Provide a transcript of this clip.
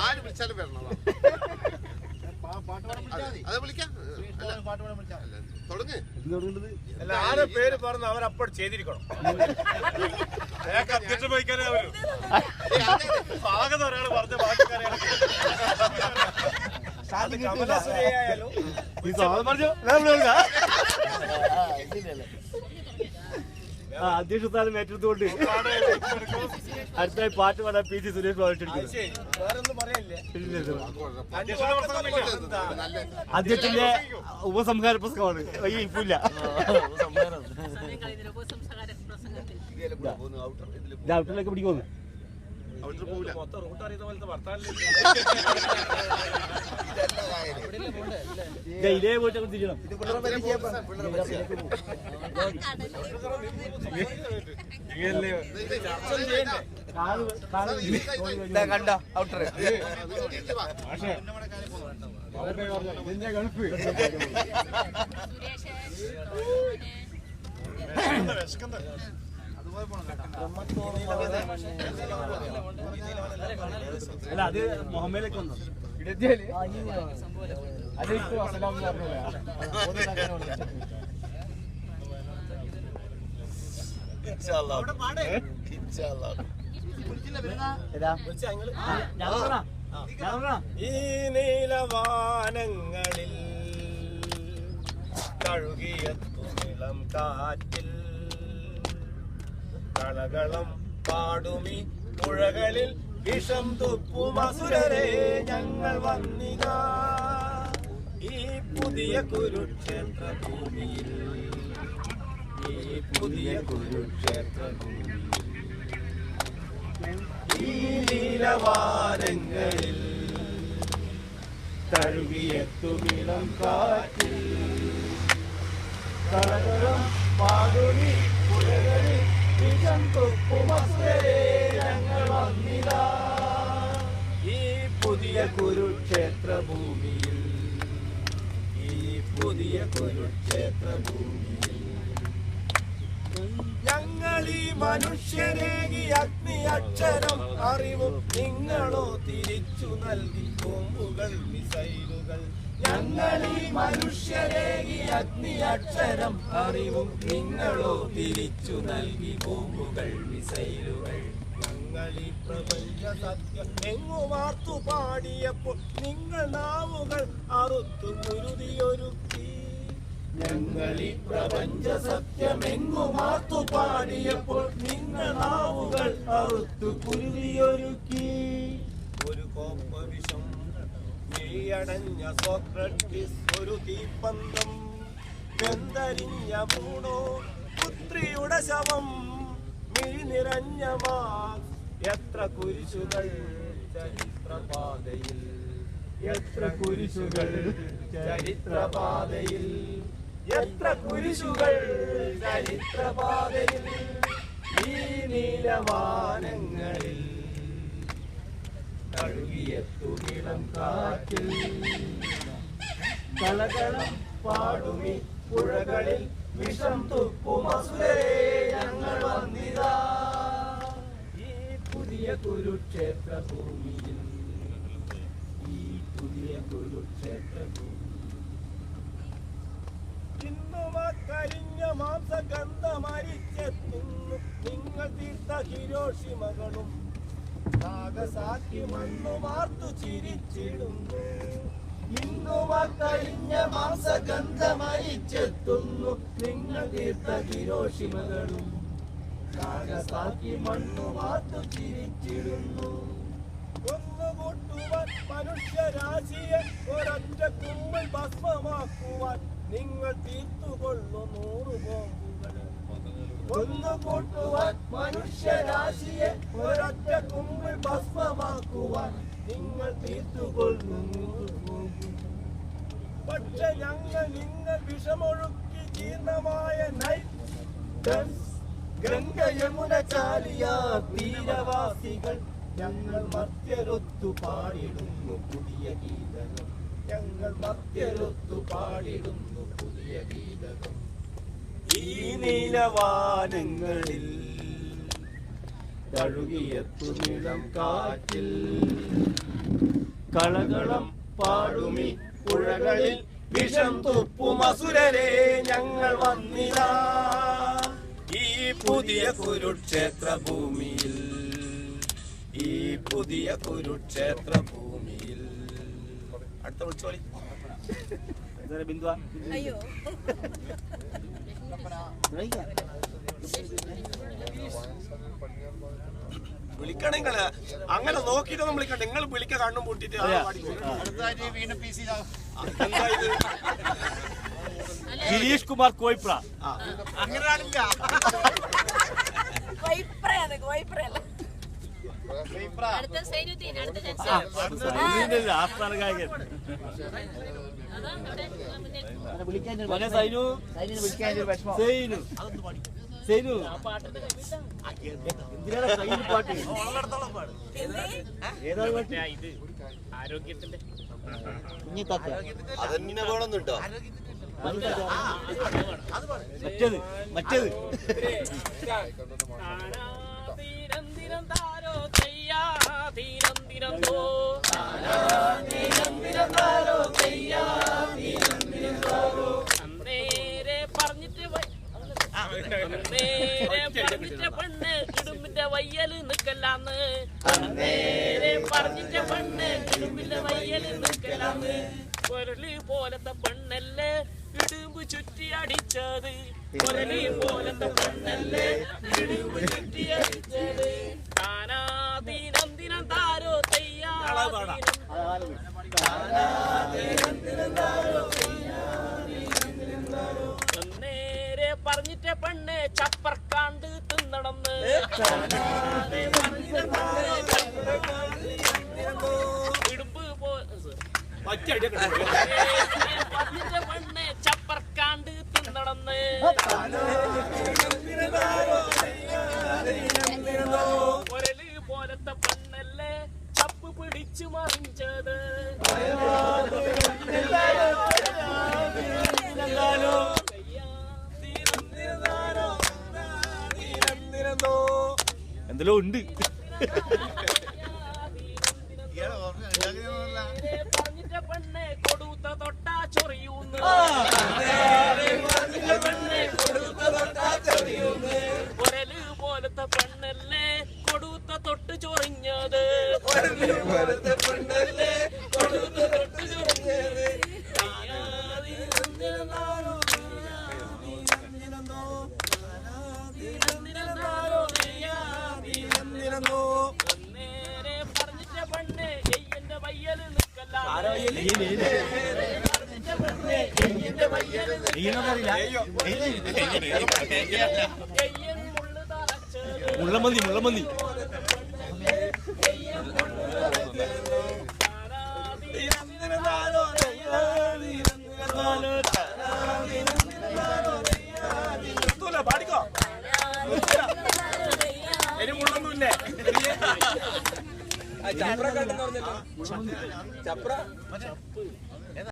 ആര് വിളിച്ചാലും വരണം. അത് വിളിക്കാം. തുടങ്ങ്. ആരെ പേര് പറഞ്ഞ് അവരപ്പോൾ ചെയ്തിരിക്കണം. അയാൾക്ക് അധ്യക്ഷം വഹിക്കാനേ അവര് സ്വാഗതം ഒരാൾ പറഞ്ഞ ബാക്കി കാര്യങ്ങൾ കമലാസുരയായാലും അധ്യക്ഷ സ്ഥാനം ഏറ്റെടുത്തുകൊണ്ട് അടുത്തായി പാട്ട് പാടാൻ പി സി സുരേഷ് അധ്യക്ഷന്റെ ഉപസംഹാര പ്രസംഗമാണ്. ഇപ്പില്ല ഔട്ടറിലേക്ക് പിടിക്കുന്നു. മൊത്തം റൂട്ട് അറിയുന്ന പോലത്തെ വർത്താനം ഇതേ പോയിട്ട് തിരിയണം. കണ്ട ഔട്ടർ അല്ല അത് മുഹമ്മദിലേക്ക് വന്നു. ഈ നീലവാനങ്ങളിൽ കഴുകിയെത്തും കാറ്റിൽ കളകളം പാടുമി പുഴകളിൽ വിഷം തുപ്പും അസുരരെ ഞങ്ങൾ വന്നിതാ ഈ പുതിയ കുരുക്ഷേത്ര ഭൂമിയിൽ. ഈ പുതിയ കുരുക്ഷേത്ര ഭൂമിയിൽ ഈ നീലവാനങ്ങളിൽ തഴുകിയെത്തുമിളം കാറ്റിൽ കളകളം പാടുമി പുഴകളിൽ വിഷം തുപ്പും അസുരരെ ഞങ്ങൾ വന്നിതാ ഈ പുതിയ കുരുക്ഷേത്ര ഭൂമിയിൽ. ഈ പുതിയ കുരുക്ഷേത്ര ഭൂമിയിൽ ഞങ്ങളീ മനുഷ്യരേകി അഗ്നി അക്ഷരം അറിവും നിങ്ങളോ തിരിച്ചു നൽകി ബോംബുകൾ മിസൈലുകൾ. ഞങ്ങളീ മനുഷ്യരേകി അഗ്നി അക്ഷരം അറിവും നിങ്ങളോ തിരിച്ചു നൽകി ബോംബുകൾ മിസൈലുകൾ. ഞങ്ങളീ പ്രപഞ്ച സത്യം എങ്ങുമാർത്തു പാടിയപ്പോൾ നിങ്ങൾ നാവുകൾ അറുത്തു കുരുതിയൊരുക്കി. ഞങ്ങളീ പ്രപഞ്ച സത്യമെങ്ങുമാർത്തു പാടിയപ്പോൾ നിങ്ങൾ നാവുകൾ അറുത്തു കുരുതിയൊരുക്കി. ഒരു കോപ്പ വിഷം കീഴടഞ്ഞ സോക്രട്ടീസ് ഒരു തീപ്പന്തം വെന്തരിഞ്ഞ മൂണോ പുത്രിയുടെ ശവം മിഴി നിറഞ്ഞ മാർക്സ്. എത്ര കുരിശുകൾ ചരിത്രപാതയിൽ, എത്ര കുരിശുകൾ ചരിത്രപാതയിൽ, എത്ര കുരിശുകൾ ചരിത്രപാതയിൽ. ഈ നീലവാനങ്ങളിൽ കഴുകിയെത്തുമിളം കാറ്റിൽ കളകളം പാടുമി പുഴകളിൽ വിഷം തുപ്പും അസുരരെ ഞങ്ങൾ വന്നിതാ ഈ പുതിയ കുരുക്ഷേത്ര ഭൂമിയിൽ. ഈ പുതിയ കുരുക്ഷേത്ര ഭൂമി ഇന്നുമ കരിഞ്ഞ മാംസഗന്ധമരിച്ചെത്തുന്നു നിങ്ങൾ തീർത്ത ഹിരോഷിമകളും നാഗസാക്കി മണ്ണു മാർത്തു ചിരിച്ചിടുന്നു. ഇന്നുമ കരിഞ്ഞ മാംസഗന്ധമരിച്ചെത്തുന്നു നിങ്ങൾ തീർത്ത ഹിരോഷിമകളും നാഗസാക്കി മണ്ണു മാർത്തു ചിരിച്ചിടുന്നു. കൊന്നുകൂട്ടുവാൻ മനുഷ്യരാശിയെ ഒരൊറ്റ കുമ്പിൽ ഭസ്മമാക്കുവാൻ നിങ്ങൾ തീർത്തുകൊള്ളു 100 ബോംബുകൾ. കൊന്നുകൂട്ടുവാൻ മനുഷ്യരാശിയെ ഒരൊറ്റ കുമ്പിൽ ഭസ്മമാക്കുവാൻ നിങ്ങൾ തീർത്തുകൊള്ളു 100 ബോംബുകൾ. പക്ഷെ ഞങ്ങൾ നിങ്ങൾ വിഷമൊഴുക്കി ജീർണമായ നൈറ്റ് ഗംഗ യമുന ചാലിയ തീരവാസികൾ ഞങ്ങൾ മർത്യരൊത്തു പാടിടുന്നു പുതിയ ഗീതകം. ഞങ്ങൾ മർത്യരൊത്തു പാടിടുന്നു പുതിയ ഗീതകം. ഈ നീലവാനങ്ങളിൽ തഴുകിയെത്തുമിളം കാറ്റിൽ കളകളം പാടുമി പുഴകളിൽ വിഷം തുപ്പും അസുരരെ ഞങ്ങൾ വന്നിതാ ഈ പുതിയ കുരുക്ഷേത്ര ഭൂമിയിൽ ഈ പുതിയ കുരുക്ഷേത്ര ഭൂമിയിൽ. അടുത്ത വിളിച്ചോളി. ബിന്ദുവാ അയ്യോ വിളിക്കണം നിങ്ങള്, അങ്ങനെ നോക്കിയിട്ടൊന്നും വിളിക്കണ്ട. നിങ്ങൾ വിളിക്ക കണ്ണും പൂട്ടിട്ട് എന്താ ഇത്? ഗിരീഷ് കുമാർ കോയിപ്ര. അങ്ങനെ അടുത്ത സൈനുദ്ദീൻ, അടുത്ത ആസ്ഥാന ഗായകൻ മോനെ സൈനു. സൈനു സൈനു എന്തിനാണ് സൈനു പാട്ട്? ഏതാണ് പാട്ട്? ഇത് ആരോഗ്യത്തിന്റെ അതന്നെ വേണമെന്നുണ്ടോ? മറ്റേത് മറ്റേത് പെണ്ണ് ഇടുമ്പിന്റെ വയ്യല് നിക്കല്ലാന്ന് പറഞ്ഞിട്ട പെണ്ണ് ഇടുമ്പിന്റെ വയ്യല് നിക്കല്ലാന്ന് കൊരല് പോലത്തെ പെണ്ണല്ലേ ഇടുമ്പ് ചുറ്റി അടിച്ചത് കൊരല് പോലത്തെ പെണ്ണല്ലേ ഇടുമ്പ് ചുറ്റി അടിച്ചത് താനാദീനം ദിനം താരോ നേരെ പറഞ്ഞിട്ട പെണ്ണ് ചപ്പർക്കാണ്ട് തിന്നണമെന്ന് ഇടുമ്പ് പറഞ്ഞിട്ട പെണ്ണ് ചപ്പർക്കാണ്ട് തിന്നണമെന്ന് ഒരല് പോലത്തെ പെണ്ണല്ലേ ചപ്പ് പിടിച്ചു മറിഞ്ചത് എന്തെല്ലോ ഉണ്ട്. പറഞ്ഞിട്ട പെണ്ണ് കൊടുത്ത തൊട്ടാ ചൊറിയൂന്ന് ഒരല് പോലത്തെ പെണ്ണല്ലേ കൊടുത്ത തൊട്ട് ചൊറിഞ്ഞത് നേരെ പറഞ്ഞിട്ട പെണ്ണ് എയ്യന്റെ വയ്യല് നിക്കല്ല എയ്യൻ മുള്ളു തറച്ചത് മുള്ളമന്തി മുള്ളമന്തി പാടിക്കോ. ഇനി മുള്ളൊന്നുമില്ലേ? ചപ്ര കണ്ടെന്ന് പറഞ്ഞല്ലോ. ചപ്ര